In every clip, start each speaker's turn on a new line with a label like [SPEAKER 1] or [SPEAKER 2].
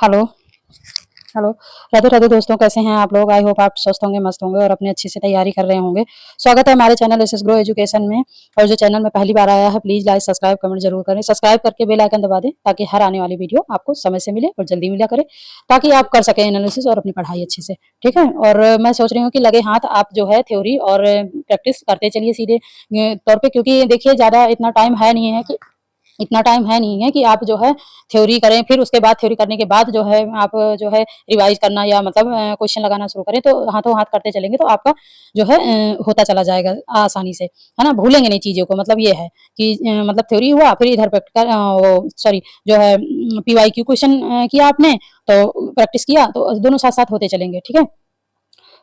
[SPEAKER 1] Hello. Hello. Radhe Radhe दोस्तों, कैसे हैं आप लोग? आई होप आप स्वस्थ होंगे, मस्त होंगे और अपनी अच्छी से तैयारी कर रहे होंगे। स्वागत है हमारे चैनल एसएस ग्रो एजुकेशन में। और जो चैनल में पहली बार आया है, प्लीज लाइक सब्सक्राइब कमेंट जरूर करें। सब्सक्राइब करके बेल आइकन दबा दें ताकि हर आने वाली वीडियो आपको समय से मिले और जल्दी मिला करे, ताकि आप कर सकें एनालिसिस और अपनी पढ़ाई अच्छे से। ठीक है। और मैं सोच रही हूँ कि लगे हाथ आप जो है थ्योरी और प्रैक्टिस करते चलिए सीधे तौर पे, क्योंकि देखिए ज्यादा इतना टाइम है नहीं है कि आप जो है थ्योरी करें, फिर उसके बाद थ्योरी करने के बाद जो है आप जो है रिवाइज करना या मतलब क्वेश्चन लगाना शुरू करें। तो हाथों हाथ करते चलेंगे तो आपका जो है होता चला जाएगा आसानी से, है ना। भूलेंगे नहीं चीज़ों को। मतलब ये है कि मतलब थ्योरी हुआ, फिर इधर प्रैक्टिकल वो सॉरी जो है पीवाईक्यू क्वेश्चन किया आपने, तो प्रैक्टिस किया, तो दोनों साथ साथ होते चलेंगे। ठीक है।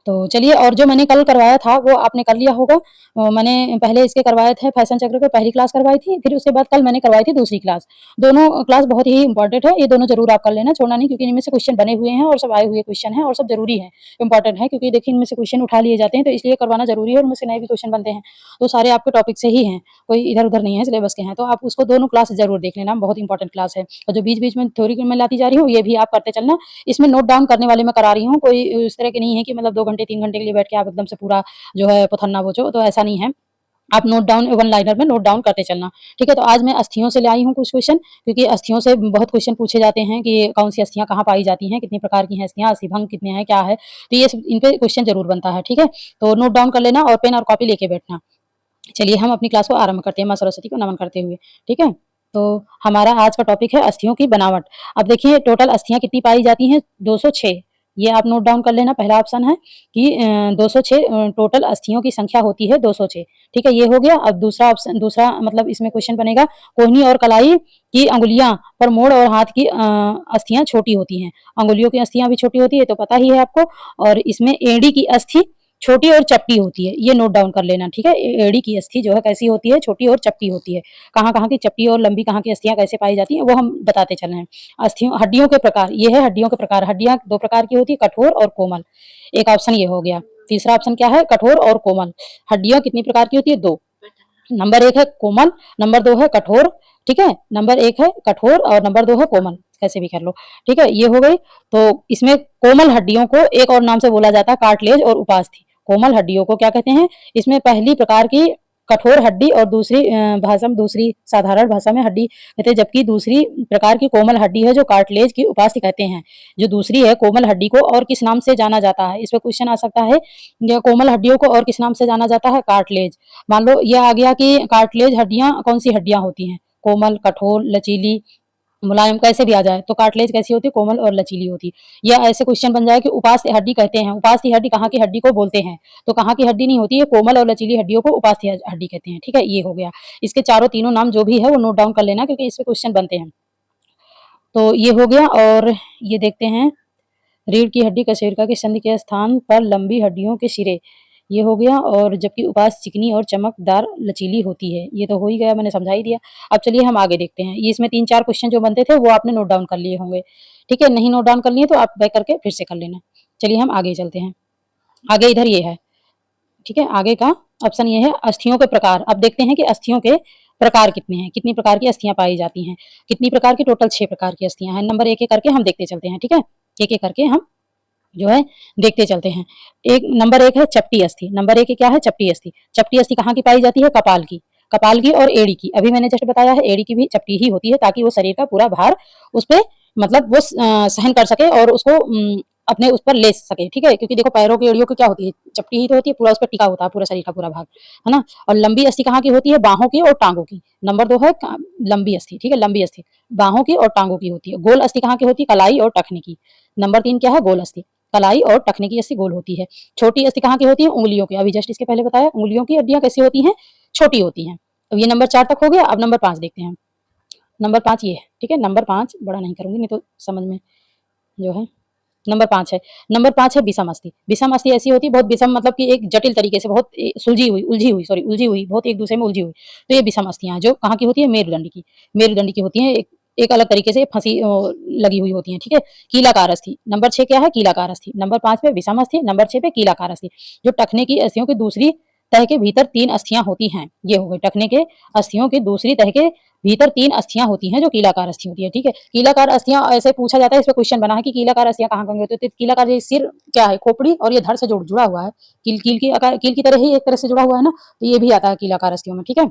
[SPEAKER 1] तो चलिए, और जो मैंने कल करवाया था वो आपने कर लिया होगा। मैंने पहले इसके करवाए थे फैशन चक्र के, पहली क्लास करवाई थी, फिर उसके बाद कल मैंने करवाई थी दूसरी क्लास। दोनों क्लास बहुत ही इंपॉर्टेंट है, ये दोनों जरूर आप कर लेना, छोड़ना नहीं, क्योंकि इनमें से क्वेश्चन बने हुए हैं और सब आए हुए क्वेश्चन हैं और सब जरूरी है, इंपॉर्टेंट है, क्योंकि देखिए इनमें से क्वेश्चन उठा लिए जाते हैं, तो इसलिए करवाना जरूरी है। और उनमें से नए भी क्वेश्चन बनते हैं, तो सारे आपके टॉपिक से ही हैं, कोई इधर उधर नहीं है, सिलेबस के हैं। तो आप उसको दोनों क्लास जरूर देख लेना, बहुत इंपॉर्टेंट क्लास है। और जो बीच बीच में थ्योरी में लाती जा रही हूँ, ये भी आप करते चलना। इसमें नोट डाउन करने वाले मैं करा रही हूँ, कोई इस तरह की नहीं है कि मतलब 2 घंटे 3 घंटे के लिए बैठ के आप एकदम से पूरा जो है पथन्ना बोचो, तो ऐसा नहीं है। आप नोट डाउन वन लाइनर में नोट डाउन करते चलना। ठीक है। तो आज मैं अस्थियों से ले आई हूँ कुछ क्वेश्चन, क्योंकि अस्थियों से बहुत क्वेश्चन पूछे जाते हैं कि कौन सी अस्थियां कहाँ पाई जाती हैं, कितनी प्रकार की हैं अस्थियां, अस्थिभंग कितने हैं, क्या है। तो ये इन पे क्वेश्चन जरूर बनता है। ठीक है। तो नोट डाउन कर लेना और पेन और कॉपी लेके बैठना। चलिए हम अपनी क्लास को आरंभ करते हैं, माँ सरस्वती को नमन करते हुए। ठीक है। तो हमारा आज का टॉपिक है अस्थियों की बनावट। अब देखिए टोटल अस्थियां कितनी पाई जाती हैं, 206। ये आप नोट डाउन कर लेना। पहला ऑप्शन है कि 206 टोटल अस्थियों की संख्या होती है 206। ठीक है, ये हो गया। अब दूसरा ऑप्शन, दूसरा मतलब इसमें क्वेश्चन बनेगा, कोहनी और कलाई की अंगुलियां पर मोड़ और हाथ की अस्थियां छोटी होती हैं। अंगुलियों की अस्थियां भी छोटी होती है, तो पता ही है आपको। और इसमें एड़ी की अस्थि छोटी और चपटी होती है, ये नोट डाउन कर लेना। ठीक है। एड़ी की अस्थि जो है कैसी होती है, छोटी और चपटी होती है। कहाँ कहाँ की चपटी और लंबी, कहाँ की अस्थियां कैसे पाई जाती हैं, वो हम बताते चले हैं। अस्थियों हड्डियों के प्रकार, ये है हड्डियों के प्रकार। हड्डियां दो प्रकार की होती है, कठोर और कोमल। एक ऑप्शन ये हो गया। तीसरा ऑप्शन क्या है, कठोर और कोमल। हड्डियां कितनी प्रकार की होती है, दो। नंबर एक है कोमल, नंबर दो है कठोर। ठीक है। नंबर एक है कठोर और नंबर दो है कोमल, कैसे भी कर लो। ठीक है, ये हो गई। तो इसमें कोमल हड्डियों को एक और नाम से बोला जाता है कार्टिलेज और उपास्थि। कोमल हड्डियों को क्या कहते हैं, इसमें पहली प्रकार की कठोर हड्डी और दूसरी भाषा में, दूसरी साधारण भाषा में हड्डी कहते हैं, जबकि दूसरी प्रकार की कोमल हड्डी है जो कार्टिलेज की उपास्थि कहते हैं। जो दूसरी है कोमल हड्डी को और किस नाम से जाना जाता है, इस पर क्वेश्चन आ सकता है। ये कोमल हड्डियों को और किस नाम से जाना जाता है, कार्टिलेज। मान लो ये आ गया कि कार्टिलेज हड्डियां कौन सी हड्डियां होती हैं, कोमल, कठोर, लचीली, मुलायम, कैसे भी आ जाए। तो कार्टिलेज कैसी होती है, कोमल और लचीली होती है। या ऐसे क्वेश्चन बन जाए कि उपास्थि हड्डी कहते हैं, उपास्थि हड्डी कहाँ की हड्डी को बोलते हैं, तो कहाँ की हड्डी नहीं होती है, कोमल और लचीली हड्डियों को उपास्थि हड्डी कहते हैं। ठीक है, ये हो गया। इसके चारों तीनों नाम जो भी है वो नोट डाउन कर लेना, क्योंकि इस पे क्वेश्चन बनते हैं। तो ये हो गया। और ये देखते हैं, रीढ़ की हड्डी कशेरुका की संधि के स्थान पर लंबी हड्डियों के सिरे, ये हो गया। और जबकि उपास चिकनी और चमकदार लचीली होती है, ये तो हो ही गया, मैंने समझा ही दिया। अब चलिए हम आगे देखते हैं। ये इसमें 3-4 क्वेश्चन जो बनते थे वो आपने नोट डाउन कर लिए होंगे। ठीक है, नहीं नोट डाउन कर लिए तो आप बैक करके फिर से कर लेना। चलिए हम आगे चलते हैं। आगे इधर ये है। ठीक है, आगे का ऑप्शन ये है अस्थियों के प्रकार। अब देखते हैं कि अस्थियों के प्रकार कितने हैं, कितनी प्रकार की अस्थियां पाई जाती हैं। कितनी प्रकार की, टोटल 6 प्रकार की अस्थियां हैं। नंबर एक एक करके हम देखते चलते हैं। ठीक है, एक एक करके हम जो है देखते चलते हैं। एक नंबर एक है चपटी अस्थि। नंबर एक क्या है, चपटी अस्थि। चपटी अस्थि कहाँ की पाई जाती है, कपाल की। कपाल की और एड़ी की। अभी मैंने जस्ट बताया है एड़ी की भी चपटी ही होती है, ताकि वो शरीर का पूरा भार उस पर मतलब वो सहन कर सके और उसको अपने उस पर ले सके। ठीक है, क्योंकि देखो पैरों की एड़ियों की क्या होती है, चपटी ही तो होती है, पूरा उस पर टिका होता है पूरा शरीर का पूरा भाग, है ना। और लंबी अस्थि कहाँ की होती है, बाहों की और टांगों की। नंबर दो है लंबी अस्थि। ठीक है, लंबी अस्थि बाहों की और टांगों की होती है। गोल अस्थि कहाँ की होती है, कलाई और टखने की। नंबर तीन क्या है, गोल अस्थि। कलाई और टखने की अस्थि गोल होती है। छोटी अस्थि कहाँ की होती है, उंगलियों की। अभी जस्ट इसके पहले बताया, उंगलियों की हड्डियां कैसी होती हैं, छोटी होती हैं। अब ये नंबर 4 तक हो गया। अब नंबर 5 देखते हैं। नंबर 5 ये है। ठीक है, नंबर 5 बड़ा नहीं करूंगी, नहीं तो समझ में जो है। नंबर 5 है। नंबर 5 है विषम अस्थि। विषम अस्थि ऐसी होती है, बहुत विषम मतलब कि एक जटिल तरीके से, बहुत सुलझी हुई, उलझी हुई, बहुत एक दूसरे में उलझी हुई। तो ये विषम अस्थियां हैं, जो कहाँ की होती है, मेरुदंड की। मेरुदंड की होती है, एक अलग तरीके से फंसी लगी हुई होती है। ठीक है, कीलाकार अस्थि। नंबर 6 क्या है, कीलाकार अस्थि। नंबर 5 पे विषम अस्थि, नंबर 6 पे कीलाकार अस्थि। जो टखने की अस्थियों की दूसरी तह के भीतर 3 अस्थियां होती हैं। ये हो गई टखने के अस्थियों की दूसरी तह के भीतर 3 अस्थियां होती हैं जो कीलाकार अस्थि होती है। ठीक है, कीलाकार अस्थियां ऐसे पूछा जाता है, इस पे क्वेश्चन बना है कि कीलाकार अस्थियां कहाँ कहाँ होती है। तो कीलाकार, ये सिर क्या है, खोपड़ी और ये धड़ से जुड़ा हुआ है, कील की आकार, कील की तरह ही एक तरह से जुड़ा हुआ है ना, तो ये भी आता है कीलाकार अस्थियों में। ठीक है,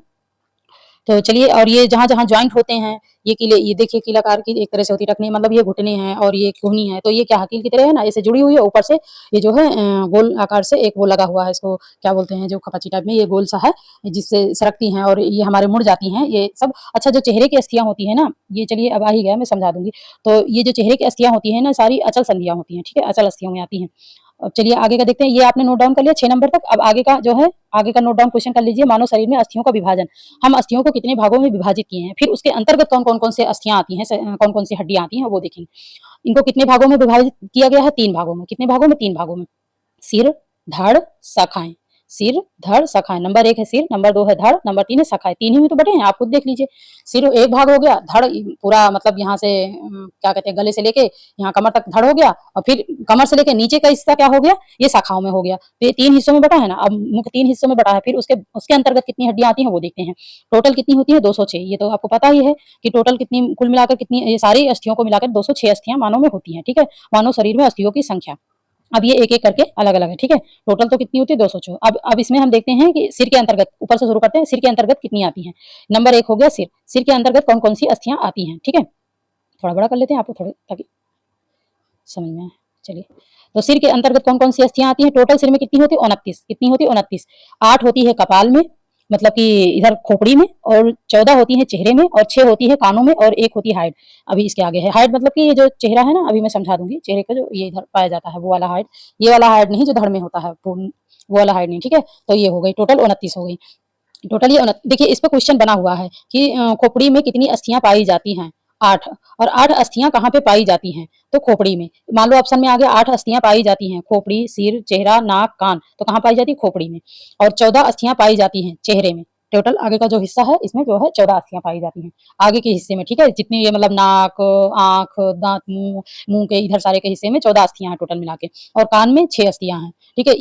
[SPEAKER 1] तो चलिए, और ये जहाँ जहाँ ज्वाइंट होते हैं, ये किले, ये देखिए कीलाकार की एक तरह से होती है टखनी, मतलब ये घुटने हैं और ये कोहनी है, तो ये क्या हकील की तरह है ना, ऐसे जुड़ी हुई है ऊपर से। ये जो है गोल आकार से एक वो लगा हुआ है, इसको क्या बोलते हैं, जो खपाची टाइप में ये गोल सा है, जिससे सरकती हैं और ये हमारे मुड़ जाती हैं ये सब। अच्छा, जो चेहरे की अस्थियां होती है ना, ये चलिए अब आ ही गया, मैं समझा दूंगी। तो ये जो चेहरे की अस्थियां होती है ना, सारी अचल संधियां होती हैं। ठीक है, अचल अस्थियों में आती हैं। अब चलिए आगे का देखते हैं, ये आपने नोट डाउन कर लिया 6 नंबर तक। अब आगे का जो है, आगे का नोट डाउन क्वेश्चन कर लीजिए। मानव शरीर में अस्थियों का विभाजन, हम अस्थियों को कितने भागों में विभाजित किए हैं, फिर उसके अंतर्गत कौन कौन कौन से अस्थियां आती हैं, कौन कौन सी हड्डियां आती हैं वो देखेंगे। इनको कितने भागों में विभाजित किया गया है, 3 भागों में। कितने भागों में, 3 भागों में। सिर, धड़, शाखाएं। सिर, धड़, शाखाएं। नंबर 1 है सिर, नंबर 2 है धड़, नंबर 3 है शाखाएं। 3 ही में तो बटे हैं, आप खुद देख लीजिए। सिर एक भाग हो गया, धड़ पूरा मतलब यहाँ से क्या कहते हैं, गले से लेके यहाँ कमर तक धड़ हो गया, और फिर कमर से लेके नीचे का हिस्सा क्या हो गया, ये शाखाओं में हो गया। तो ये 3 हिस्सों में बटा है ना। अब मुख्य 3 हिस्सों में बटा है, फिर उसके उसके अंतर्गत कितनी हड्डियां आती हैं वो देखते हैं। टोटल कितनी होती है, 206। ये तो आपको पता ही है कि टोटल कितनी, कुल मिलाकर कितनी, ये सारी अस्थियों को मिलाकर 206 अस्थियां मानव में होती हैं। ठीक है, मानव शरीर में अस्थियों की संख्या। अब ये एक एक करके अलग अलग है। ठीक है, टोटल तो कितनी होती है, 204। अब इसमें हम देखते हैं कि सिर के अंतर्गत, ऊपर से शुरू करते हैं, सिर के अंतर्गत कितनी आती हैं। नंबर 1 हो गया सिर। सिर के अंतर्गत कौन कौन सी अस्थियां आती हैं। ठीक है, थोड़ा बड़ा कर लेते हैं आपको, थोड़े ताकि समझ में आए। चलिए, तो सिर के अंतर्गत कौन कौन सी अस्थियां आती हैं। टोटल सिर में कितनी होती है, 29। कितनी होती है, 29। 8 होती है कपाल में, मतलब कि इधर खोपड़ी में, और 14 होती है चेहरे में, और 6 होती है कानों में, और 1 होती है हाइट। अभी इसके आगे है हाइट, मतलब कि ये जो चेहरा है ना, अभी मैं समझा दूंगी। चेहरे का जो ये इधर पाया जाता है वो वाला हाइट, ये वाला हाइट नहीं जो धड़ में होता है, वो वाला हाइट नहीं। ठीक है, तो ये हो गई टोटल 29 हो गई। टोटल ये देखिए, इस पे क्वेश्चन बना हुआ है कि खोपड़ी में कितनी अस्थियां पाई जाती हैं। 8। और 8 अस्थियां कहाँ पे पाई जाती हैं, तो खोपड़ी में। मान लो ऑप्शन में आ गया 8 अस्थियां पाई जाती हैं खोपड़ी, सिर, चेहरा, नाक, कान, तो कहाँ पाई जाती है, खोपड़ी में। और 14 अस्थियां पाई जाती हैं चेहरे में। टोटल आगे का जो हिस्सा है, इसमें जो है 14 अस्थियां पाई जाती हैं आगे के हिस्से में। ठीक है, जितनी ये मतलब नाक, आंख, दांत, मुंह, मुंह के इधर सारे के हिस्से में 14 अस्थियां हैं टोटल मिला के, और कान में 6 अस्थियां हैं। ठीक है,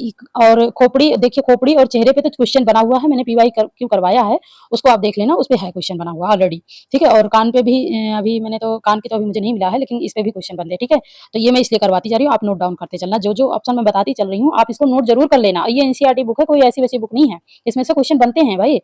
[SPEAKER 1] और खोपड़ी देखिए, खोपड़ी और चेहरे पे तो क्वेश्चन बना हुआ है, मैंने पीवाई क्यों करवाया है उसको आप देख लेना, उस पे है क्वेश्चन बना हुआ ऑलरेडी। ठीक है, और कान पे भी अभी मैंने तो, कान के तो अभी मुझे नहीं मिला है, लेकिन इस पे भी क्वेश्चन बन रहे। ठीक है, तो ये मैं इसलिए करवाती जा रही हूँ, आप नोट डाउन करते चलना, जो जो ऑप्शन मैं बताती चल रही हूँ आप इसको नोट जरूर कर लेना। ये एनसीईआरटी बुक है, कोई ऐसी वैसी बुक नहीं है, इसमें से क्वेश्चन बनते हैं भाई।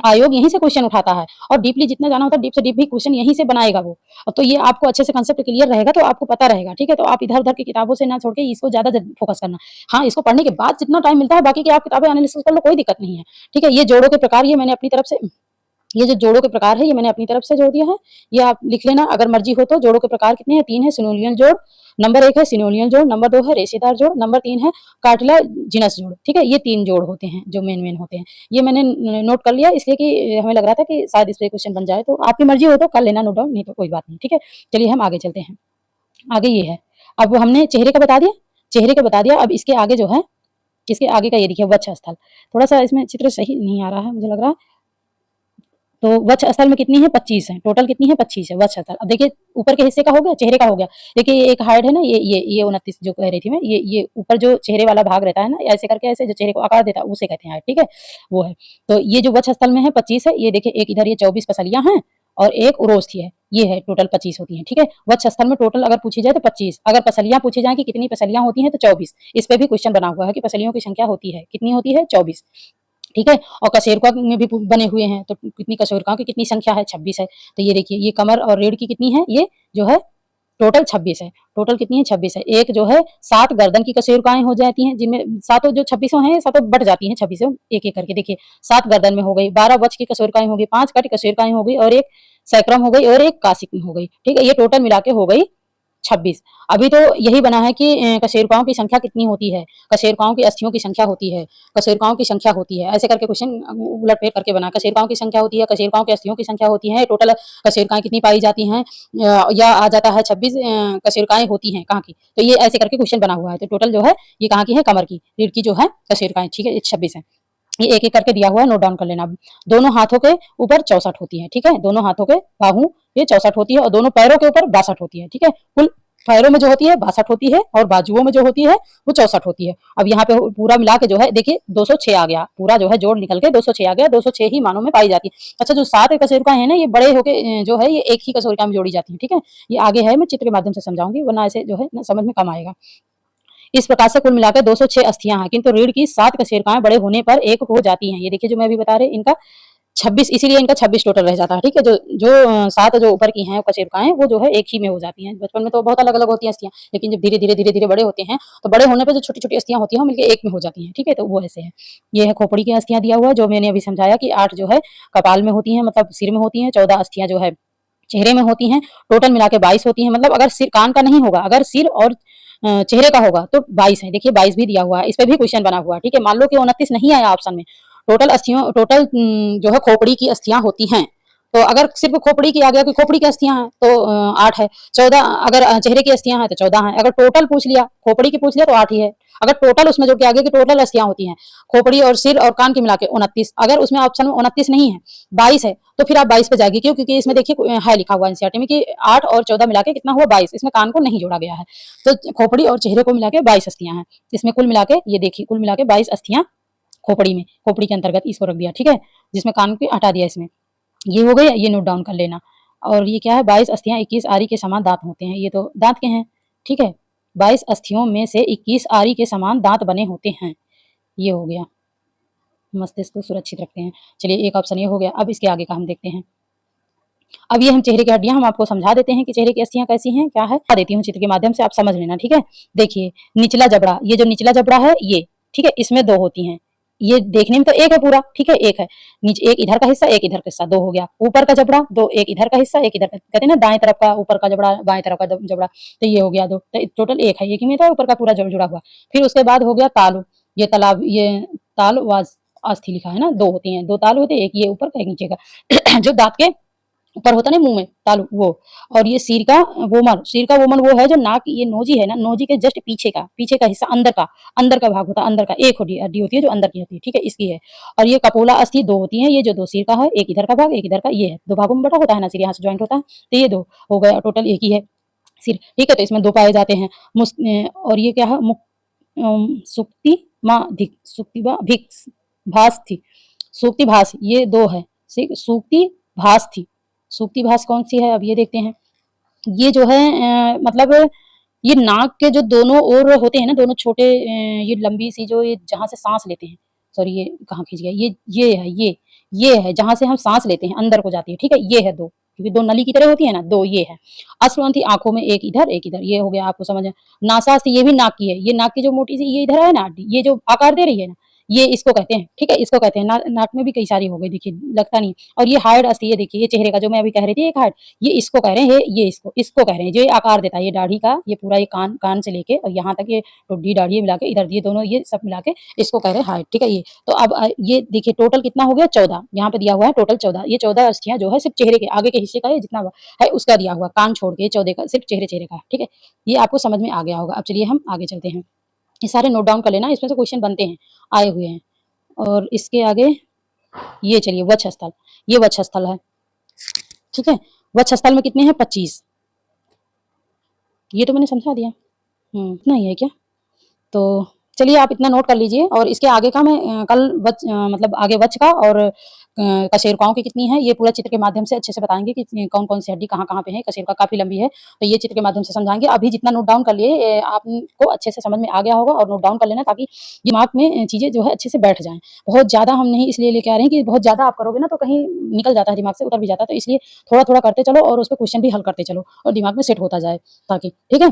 [SPEAKER 1] आयोग यहीं से क्वेश्चन उठाता है, और डीपली जितना जाना होता है, डीप से डीप भी क्वेश्चन यहीं से बनाएगा वो। तो ये आपको अच्छे से कंसेप्ट क्लियर रहेगा तो आपको पता रहेगा। ठीक है, तो आप इधर उधर की किताबों से ना छोड़ के इसको ज्यादा फोकस करना। हाँ, इसको पढ़ने के बाद जितना टाइम मिलता है, बाकी की आप किताबें एनालिसिस कर लो, कोई दिक्कत नहीं है। ठीक है, ये जोड़ों के प्रकार, ये मैंने अपनी तरफ से, ये जो जोड़ों के प्रकार है, ये मैंने अपनी तरफ से जोड़ दिया है। ये आप लिख लेना अगर मर्जी हो तो। जोड़ों के प्रकार कितने हैं, 3 है। सिनोलियन जोड़, नंबर 1 है सिनोलियन जोड़, नंबर 2 है रेशेदार जोड़, नंबर 3 है कार्टिलाजिनस जोड़। ठीक है, ये 3 जोड़ होते हैं जो मेन होते हैं। ये मैंने नोट कर लिया, इसलिए कि हमें लग रहा था कि शायद इस पे क्वेश्चन बन जाए, तो आपकी मर्जी हो तो कर लेना नोट डाउन, नहीं तो कोई बात नहीं। ठीक है, चलिए हम आगे चलते हैं। आगे ये है, अब हमने चेहरे का बता दिया, चेहरे का बता दिया। अब इसके आगे जो है, इसके आगे का ये देखिए वक्ष स्थल। थोड़ा सा इसमें चित्र सही नहीं आ रहा है, मुझे लग रहा है। तो वक्ष स्थल में कितनी है, 25 है। टोटल कितनी है, 25 है वक्ष स्थल। अब देखिए, ऊपर के हिस्से का हो गया, चेहरे का हो गया। देखिए, ये एक हाइट है ना, ये 29 जो कह रही थी मैं, ये ऊपर जो चेहरे वाला भाग रहता है ना, ऐसे करके, ऐसे जो चेहरे को आकार देता है, उसे कहते हैं हाइट। ठीक है, वो है। तो ये जो वक्ष स्थल में है 25 है। ये देखिए, एक इधर ये 24 पसलियां हैं, और एक उरोस्थी है, ये है, टोटल 25 होती हैं। ठीक है, वक्ष स्थल में टोटल अगर पूछी जाए तो 25। अगर पसलियां पूछी जाए कि कितनी पसलियां होती हैं, तो 24। इस पे भी क्वेश्चन बना हुआ है कि पसलियों की संख्या होती है, कितनी होती है, 24। ठीक है, और कशेरुका में भी बने हुए हैं, तो कितनी कशेरुकाओं की कितनी संख्या है, 26 है। तो ये देखिए, ये कमर और रीढ़ की कितनी है, ये जो है टोटल 26 है। टोटल कितनी है, 26 है। एक जो है 7 गर्दन की कशेरुकाएं हो जाती हैं, जिनमें सातों जो 26 हैं, सातों बट जाती हैं 26, एक एक करके। देखिए, 7 गर्दन में हो गई, 12 वक्ष की कशेरुकाएं हो गई, 5 कटी कशेरुकाएं हो गई, और एक सैक्रम हो गई, और एक कासिक हो गई। ठीक है, ये टोटल मिला के हो गई 26। अभी तो यही बना है कि कशेरुकाओं की संख्या कितनी होती है, कशेरुकाओं की अस्थियों की संख्या होती है, कशेरुकाओं की संख्या होती है, ऐसे करके क्वेश्चन उलट-फेर करके बना। कशेरुकाओं की संख्या होती है, कशेरुकाओं की अस्थियों की संख्या होती है, टोटल कशेरुकाएं कितनी पाई जाती हैं, या आ जाता है 26 कशेरुकाएं होती हैं कहाँ की। तो ये ऐसे करके क्वेश्चन बना हुआ है। तो टोटल जो है ये कहाँ की है, कमर की, रीढ़ की जो है कशेरुकाएं। ठीक है, ये 26 है। ये एक एक करके दिया हुआ है, नोट डाउन कर लेना। दोनों हाथों के ऊपर 64 होती है। ठीक है, दोनों हाथों के बाहू ये 64 होती है, और दोनों पैरों के ऊपर 62 होती है। ठीक है, कुल पैरों में जो होती है 62 होती है और बाजुओं में जो होती है वो 64 होती है। अब यहाँ पे पूरा मिला के जो है देखिए 206 आ गया, पूरा जो है जोड़ निकल के 206 आ गया, 206 ही मानों में पाई जाती है। अच्छा, जो 7 कशेरुकाएँ हैं ना, ये बड़े होके जो है ये एक ही कशेरुका में जोड़ी जाती है, ठीक है। ये आगे है, मैं चित्र के माध्यम से समझाऊंगी, वरना ऐसे जो है ना समझ में कम आएगा। इस प्रकार से कुल मिलाकर 206 अस्थियां हैं, किंतु रीढ़ की 7 कशेरुकाएं बड़े होने पर एक हो जाती हैं। ये देखिए जो मैं अभी बता रही, इनका 26, इसीलिए इनका 26 टोटल रह जाता है, ठीक है। जो जो 7 जो ऊपर की हैं कशेरुकाएं, वो जो है एक ही में हो जाती हैं। बचपन में तो बहुत अलग अलग होती हैं अस्थियां, लेकिन जब धीरे धीरे धीरे धीरे बड़े होते हैं तो बड़े होने पर जो छोटी छोटी अस्थियां होती हैं वो मिलकर एक में हो जाती हैं, ठीक है। तो वो ऐसे है। ये है खोपड़ी की अस्थियां दिया हुआ है, जो मैंने अभी समझाया कि 8 जो है कपाल में होती है, मतलब सिर में होती है, 14 अस्थियां जो है चेहरे में होती हैं। टोटल मिला के 22 होती हैं। मतलब अगर सिर कान का नहीं होगा, अगर सिर और चेहरे का होगा तो 22 है। देखिए 22 भी दिया हुआ है, इस पे भी क्वेश्चन बना हुआ है, ठीक है। मान लो कि 29 नहीं आया ऑप्शन में। टोटल जो है खोपड़ी की अस्थियां होती हैं। तो अगर सिर्फ खोपड़ी की आ गया कि खोपड़ी की अस्थियां हैं तो 8 है। 14 अगर चेहरे की अस्थियां हैं तो 14 है। अगर टोटल पूछ लिया, खोपड़ी की पूछ लिया तो 8 ही है। अगर टोटल उसमें जोड़ के आ गया कि टोटल अस्थियां होती हैं खोपड़ी और सिर और कान की मिला के 29, अगर उसमें ऑप्शन में 29 नहीं है, 22 है, तो फिर आप 22 पे जाएगी। क्यों? क्योंकि इसमें देखिए है लिखा हुआ एनसीईआरटी में कि 8 और 14 मिला के कितना हुआ 22। इसमें कान को नहीं जोड़ा गया है। तो खोपड़ी और चेहरे को मिला के 22 अस्थियां हैं। इसमें कुल मिला के ये देखिए कुल मिला के 22 अस्थियां खोपड़ी में, खोपड़ी के अंतर्गत इसको रख दिया, ठीक है। जिसमें कान को हटा दिया इसमें। ये हो गई, ये नोट डाउन कर लेना। और ये क्या है, 22 अस्थियां 21 आरी के समान दांत होते हैं। ये तो दांत के हैं, ठीक है। 22 अस्थियों में से 21 आरी के समान दांत बने होते हैं। ये हो गया। मस्तिष्क को सुरक्षित रखते हैं। चलिए एक ऑप्शन ये हो गया। अब इसके आगे का हम देखते हैं। अब ये हम चेहरे की हड्डियां हम आपको समझा देते हैं कि चेहरे की अस्थियां कैसी हैं, क्या है। बता देती हूँ चित्र के माध्यम से, आप समझ लेना, ठीक है। देखिए निचला जबड़ा, ये जो निचला जबड़ा है ये, ठीक है, इसमें 2 होती हैं। ये देखने में तो एक है पूरा, ठीक है, एक है। नीचे एक इधर का हिस्सा, एक इधर का हिस्सा, 2 हो गया। ऊपर का जबड़ा 2, एक इधर का हिस्सा, एक इधर का, कहते हैं ना दाएं तरफ का ऊपर का जबड़ा, बाएं तरफ का जबड़ा, तो ये हो गया 2। तो टोटल 1 है, एक ही में था ऊपर का पूरा जुड़ा हुआ। फिर उसके बाद हो गया तालु, ये तालाब, ये ताल वास अस्थि लिखा है ना, 2 होती हैं, 2 ताल होते हैं, एक ये ऊपर का एक नीचे का। जो दांत के ऊपर होता है ना मुंह में तालु, वो। और ये सिर का वोमन वो है जो नाक, ये नोजी है ना, नोजी के जस्ट पीछे का हिस्सा, अंदर का भाग होता है, अंदर का एक हड्डी होती है जो अंदर की होती है, ठीक है, इसकी है। और ये कपोला अस्थि 2 होती है, ये जो 2 सिर का है, एक इधर का भाग, एक इधर का, ये है 2 भागों में बटा होता है ना सिर, यहाँ से ज्वाइंट होता है, तो ये 2 हो गया, टोटल एक ही है सिर, ठीक है। तो इसमें 2 पाए जाते हैं। और ये क्या है, सुक्ति माधिक, सुक्ति भिक्स भास थी, सूक्ति भास, ये 2 है। सूक्ति भास थी, सूक्ति भास कौन सी है, अब ये देखते हैं। ये जो है मतलब ये नाक के जो दोनों ओर होते हैं ना, दोनों छोटे, ये लंबी सी जो, ये जहाँ से सांस लेते हैं, सॉरी ये कहाँ खींच गया, ये है, ये है जहाँ से हम सांस लेते हैं, अंदर को जाती है, ठीक है। ये है 2, क्योंकि 2 नली की तरह होती है ना, 2 ये है। अश्रवंती आंखों में एक इधर एक इधर, ये हो गया, आपको समझ है। नासास्थि, ये भी नाक की है, ये नाक की जो मोटी सी ये इधर है ना, ये जो आकार दे रही है ना, ये इसको कहते हैं, ठीक है, इसको कहते हैं। नाक में भी कई सारी हो गई, देखिए लगता नहीं। और ये हाइड अस्थि, ये देखिए, ये चेहरे का जो मैं अभी कह रही थी एक हाइड, ये इसको कह रहे हैं, ये इसको कह रहे हैं, जो ये आकार देता है, ये दाढ़ी का, ये पूरा, ये कान से लेके और यहाँ तक ये ठुड्डी दाढ़ी मिला के, इधर ये दोनों, ये सब मिला के इसको कह रहे हैं हाइड, ठीक है। ये तो अब ये देखिए टोटल कितना हो गया, 14, यहाँ पे दिया हुआ है टोटल 14। ये 14 अस्थियां जो है सिर्फ चेहरे के आगे के हिस्से का, ये जितना है उसका दिया हुआ, कान छोड़ के 14 का सिर्फ चेहरे का, ठीक है। ये आपको समझ में आ गया होगा। अब चलिए हम आगे चलते हैं। ये सारे नोट डाउन कर लेना, इसमें से क्वेश्चन बनते हैं, आए हुए हैं। और इसके आगे ये चलिए वक्षस्थल, ये वक्षस्थल है, ठीक है। वक्षस्थल में कितने हैं, 25। ये तो मैंने समझा दिया, इतना ही है क्या। तो चलिए आप इतना नोट कर लीजिए। और इसके आगे का मैं कल मतलब आगे वक्ष का और कशेरुकाओं की कितनी है, ये पूरा चित्र के माध्यम से अच्छे से बताएंगे कि कौन कौन सी हड्डी कहाँ कहाँ पे है। कशेरुका काफी लंबी है, तो ये चित्र के माध्यम से समझाएंगे। अभी जितना नोट डाउन कर लिए आपको अच्छे से समझ में आ गया होगा, और नोट डाउन कर लेना ताकि दिमाग में चीजें जो है अच्छे से बैठ जाएं। बहुत ज्यादा हम नहीं इसलिए लेके आ रहे हैं कि बहुत ज्यादा आप करोगे ना तो कहीं निकल जाता है, दिमाग से उतर भी जाता है। तो इसलिए थोड़ा थोड़ा करते चलो और उस पर क्वेश्चन भी हल करते चलो, और दिमाग में सेट होता जाए ताकि, ठीक है।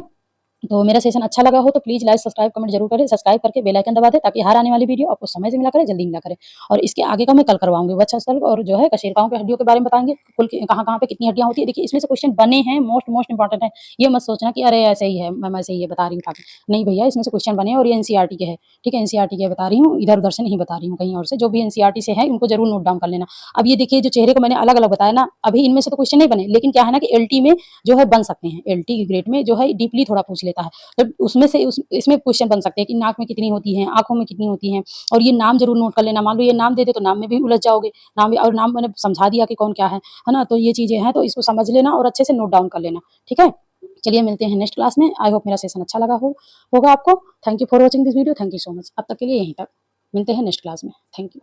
[SPEAKER 1] तो मेरा सेशन अच्छा लगा हो तो प्लीज लाइक सब्सक्राइब कमेंट जरूर करें। सब्सक्राइब करके बेल आइकन दबा दें ताकि हर आने वाली वीडियो आपको समय से मिला करे, जल्दी मिला करे। और इसके आगे का मैं कल करवाऊंगी वक्षस्थल और जो है कशेरुकाओं की हड्डियों के बारे में बताएंगे, कुल कहाँ कहाँ पे कितनी हड्डियां होती है। देखिए इसमें से क्वेश्चन बने हैं, मोस्ट इंपॉर्टेंट है। ये मत सोचना कि अरे ऐसे ही है, मैं ऐसे ही ये बता रही हूँ, नहीं भैया, इसमें से क्वेश्चन बने और ये एनसीईआरटी के है, ठीक है। एनसीईआरटी के बता रही हूँ, इधर उधर से नहीं बता रही हूँ, कहीं और से। जो भी एनसीईआरटी से है उनको जरूर नोट डाउन कर लेना। अब ये देखिए जो चेहरे को मैंने अलग अलग बताया ना, अभी इनमें से तो क्वेश्चन नहीं बने, लेकिन क्या है ना कि एलटी में जो है बन सकते हैं, एलटी ग्रेड में जो है डीपली थोड़ा पूछ लेता है, तो उसमें से इसमें क्वेश्चन बन सकते हैं कि नाक में कितनी होती है, आंखों में कितनी होती है। और ये नाम जरूर नोट कर लेना। मान लो ये नाम दे दे तो नाम में भी उलझ जाओगे, और नाम मैंने समझा दिया कि कौन क्या है ना। तो ये चीजें हैं, तो इसको समझ लेना और अच्छे से नोट डाउन कर लेना, ठीक है। चलिए मिलते हैं नेक्स्ट क्लास में। आई होप मेरा सेशन अच्छा लगा होगा आपको। Thank you for watching this video. Thank you so much. अब तक के लिए यहीं तक। मिलते हैं नेक्स्ट क्लास में। Thank you.